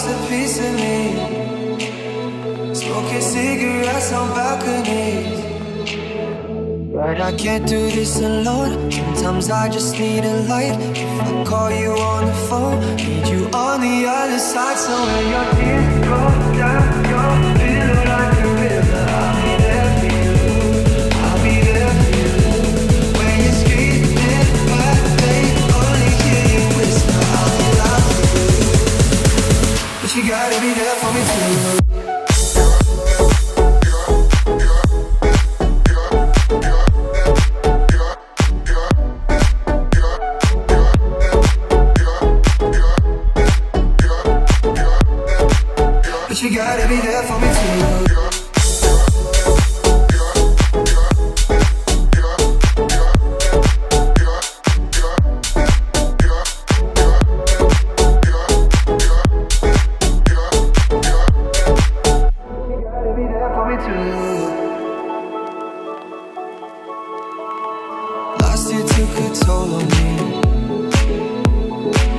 lost a piece of me. Smoking cigarettes on balconies. But I can't do this alone. Sometimes I just need a light. If I call you on the phone, need you on the other side. So when your tears go down your pillow like a river, I'll be there for you. I'll be there for you. When you're screaming, but they only hear you whisper, I'll be loud for you. But you gotta be there for me too. You gotta be there for me too. Last year took a toll on me,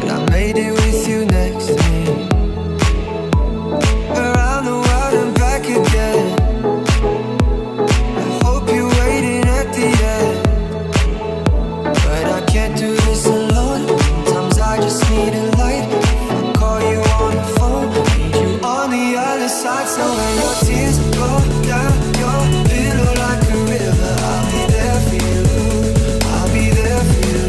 but I made it with you next to me. Around the world and back again. I hope you're waiting at the end. But I can't do this alone. Sometimes I just need a light. If I call you on the phone, need you on the other side. So when your tears go down your pillow like a river, I'll be there for you. I'll be there for you.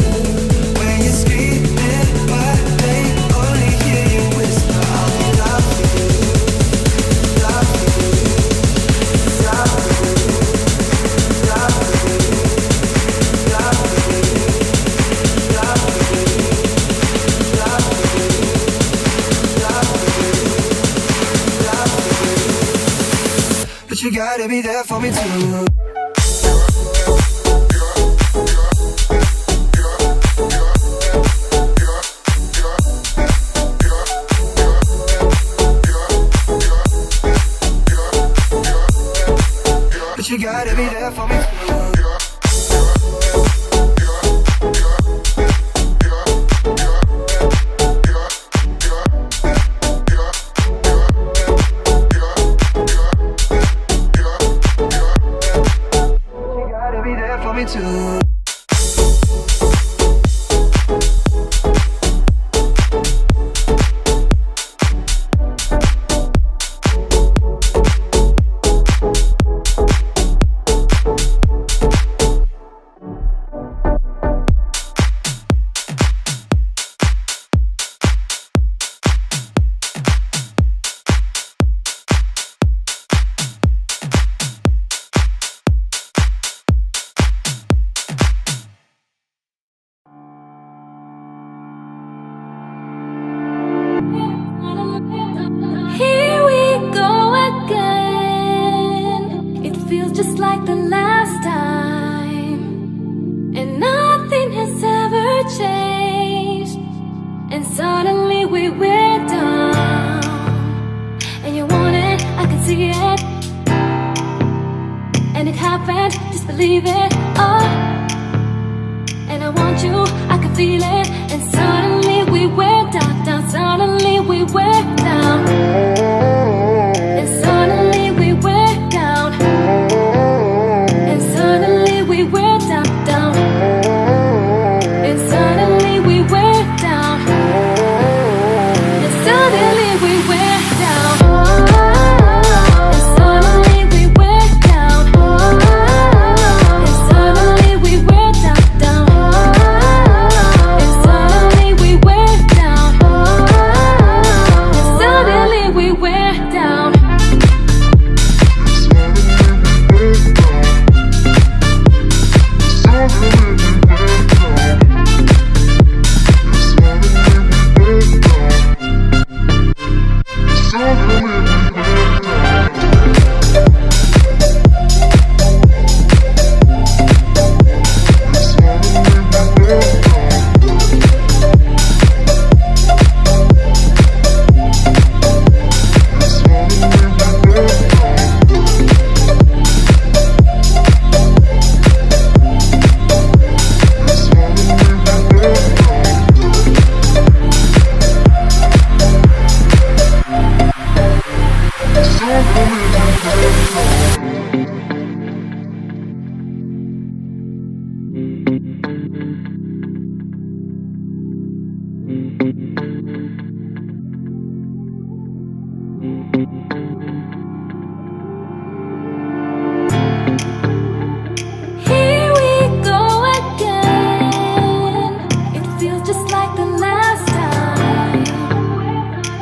When you're screaming, but they only hear you whisper, I'll be loud for you. Loud for you. Loud for you. Loud for you. Loud for you. Loud for you. Loud for you. Loud for you. Loud for you. But you gotta be there for me too. But you gotta be there for me too. You gotta be there for me too. Here we go again. It feels just like the last time, and nothing has ever changed. And suddenly we're down, and you want it, I can see it, and it happened, just believe it. Oh, and I want you, I can feel it, and suddenly we were down, down. Suddenly we were down, and suddenly we were down, and suddenly we were down, down, and suddenly we were down, and suddenly we were down, and suddenly we were down, and suddenly we were down, down, and suddenly we were down. Here we go again. It feels just like the last time,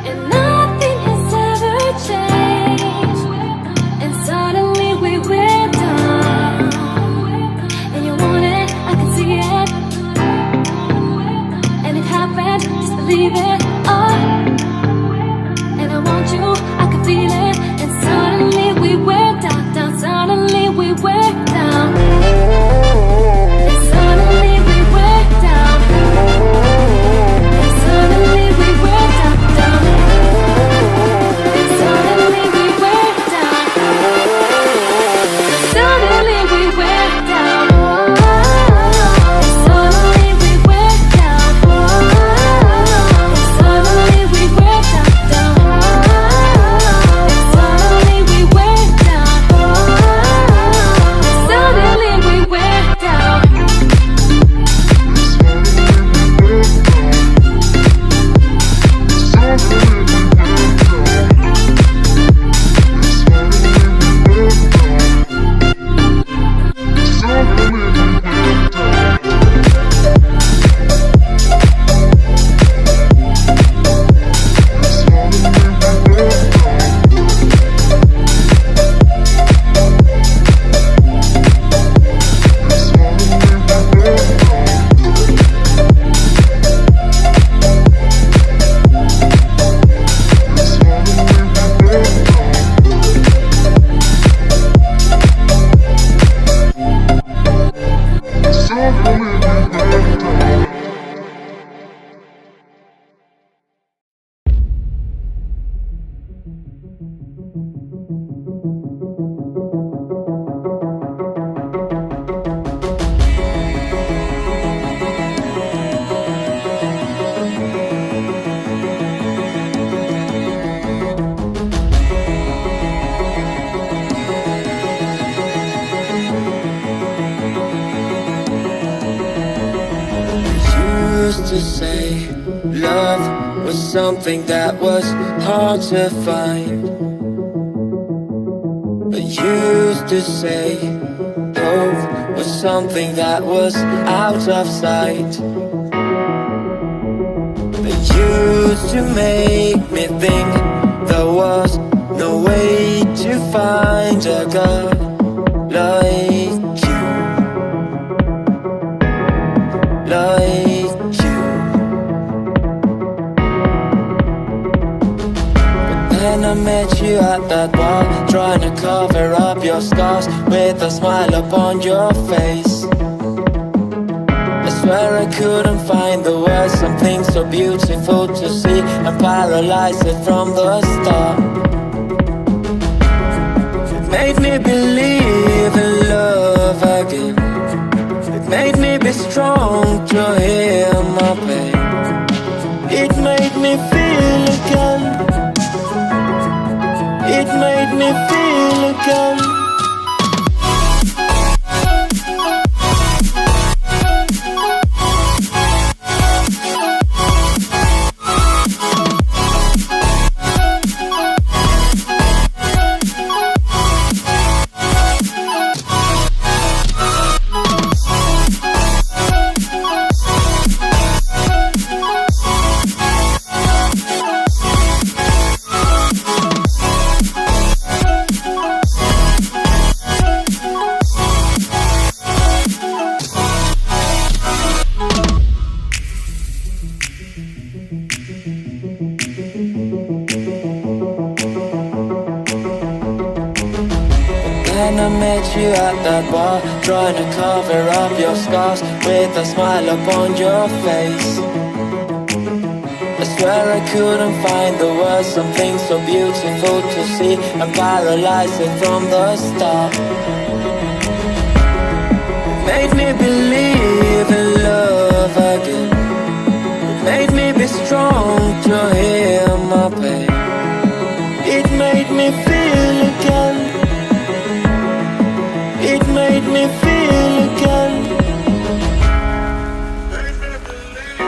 and nothing has ever changed. And suddenly we were done. And you want it, I can see it. And it happened, just believe it. And I want you, I can feel it. And suddenly we were down, down. Suddenly we were down. And suddenly we were down. And suddenly we were down, down. And suddenly we were down. Suddenly we were down. And suddenly we were down. And suddenly we were down, down. And suddenly we were down. And suddenly we were down. Used to say love was something that was hard to find. I used to say hope was something that was out of sight. They used to make me think there was no way to find a girl like you, like you. But then I met you at that bar, trying to cover up your scars with a smile upon your face. I swear I couldn't find the words, something so beautiful to see. I'm paralyzed from the start. It made me believe in love again. It made me be strong to heal my pain. It made me feel again. It made me feel again. Then I met you at that bar, trying to cover up your scars with a smile upon your face. I swear I couldn't find the words, something so beautiful to see. I'm paralyzed from the start. It made me believe in love again. It made me be strong to heal my pain. It made me feel again. It made me feel again. Made me believe in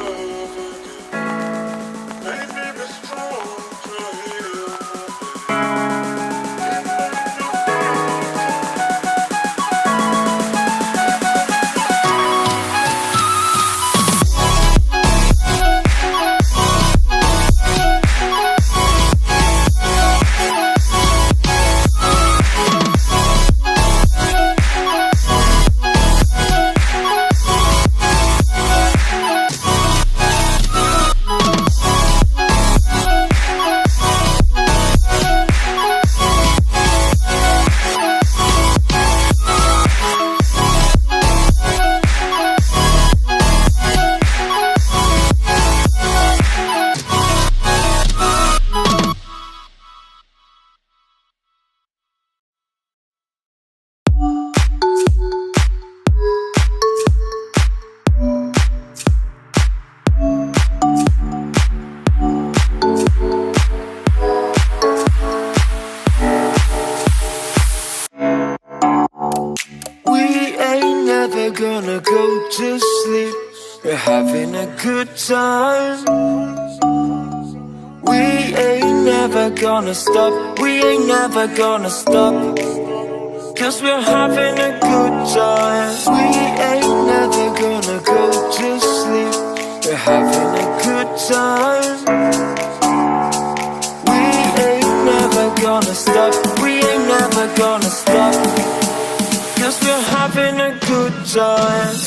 love again. Made me be strong to heal having a good time. We ain't never gonna stop. We ain't never gonna stop. 'Cause we're having a good time. We ain't never gonna go to sleep. We're having a good time. We ain't never gonna stop. We ain't never gonna stop. 'Cause we're having a good time.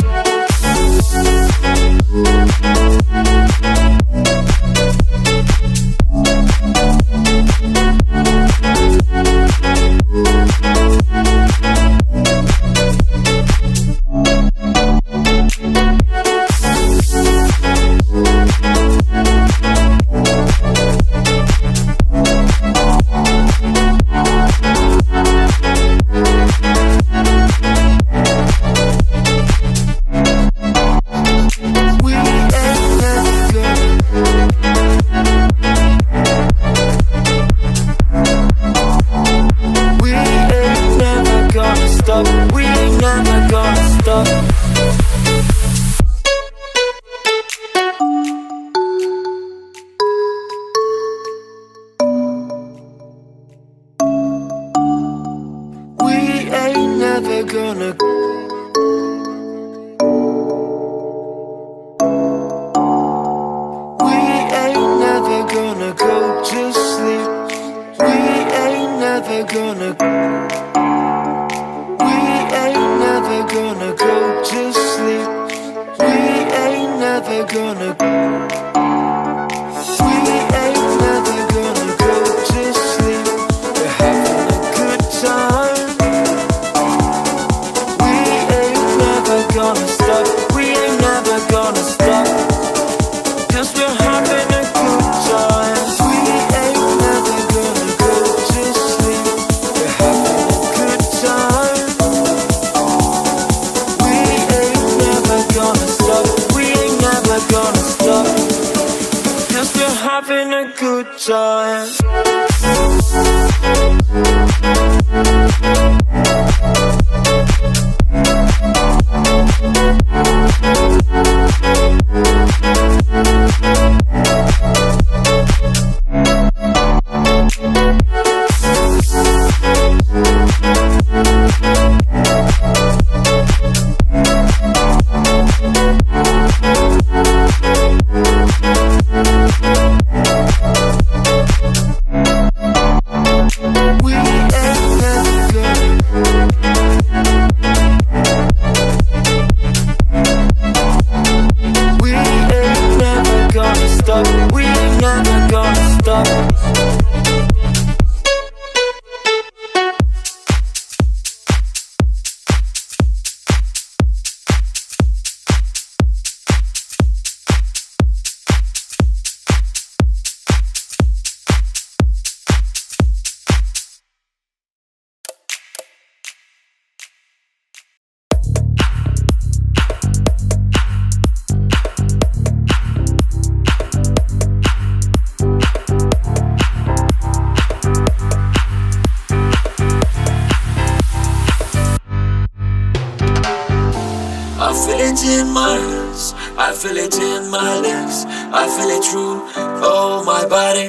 I feel it in my legs, I feel it through all my body.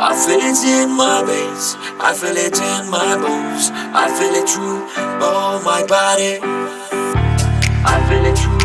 I feel it in my veins, I feel it in my bones, I feel it through all my body. I feel it through